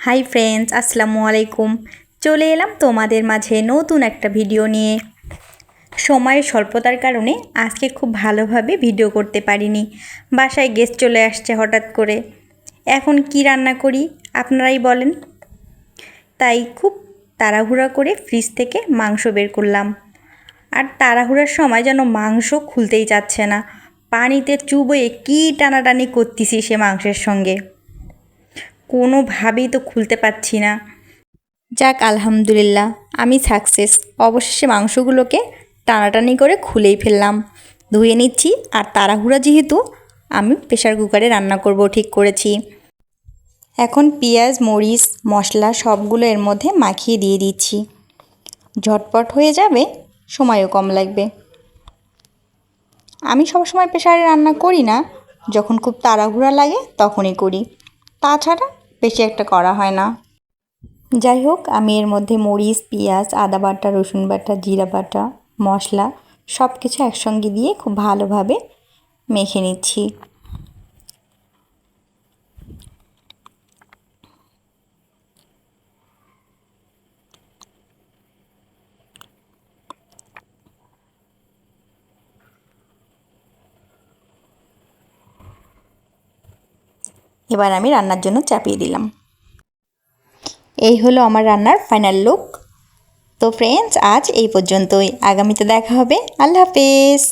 Hi friends, আসসালামু আলাইকুম। চলে এলাম তোমাদের মাঝে নতুন একটা ভিডিও নিয়ে। সময়ের স্বল্পতার কারণে আজকে খুব ভালোভাবে ভিডিও করতে পারিনি। বাসায় গেস্ট চলে আসছে হঠাৎ করে। এখন কি রান্না করি আপনারাই বলেন। তাই খুব তাড়াহুড়া করে ফ্রিজ থেকে মাংস বের করলাম। আর তাড়াহুড়ার সময় যেন মাংস খুলতেই যাচ্ছে না। পানিতে চুবোয়ে কী টানাটানি করতেছি সে মাংসের সঙ্গে, কোনোভাবেই তো খুলতে পারছি না। যাক আলহামদুলিল্লাহ, আমি সাকসেস। অবশেষে মাংসগুলোকে টানাটানি করে খুলেই ফেললাম। ধুয়ে নিচ্ছি। আর তাড়াহুড়া যেহেতু, আমি প্রেশার কুকারে রান্না করব ঠিক করেছি। এখন পেঁয়াজ মরিচ মশলা সবগুলো এর মধ্যে মাখিয়ে দিয়ে দিচ্ছি। ঝটপট হয়ে যাবে, সময়ও কম লাগবে। আমি সবসময় প্রেশারে রান্না করি না, যখন খুব তাড়াহুড়া লাগে তখনই করি, তাছাড়া বেশি একটা করা হয় না। যাই হোক, আমি এর মধ্যে মরিচ পেঁয়াজ আদা বাটা রসুন বাটা জিরা বাটা মশলা সব কিছু একসঙ্গে দিয়ে খুব ভালোভাবে মেখে নিচ্ছি। এবার আমি রান্নার জন্য চাপিয়ে দিলাম। এই হলো আমার রান্নার ফাইনাল লুক। তো ফ্রেন্ডস, আজ এই পর্যন্তই। আগামীতে দেখা হবে। আল্লাহ হাফেজ।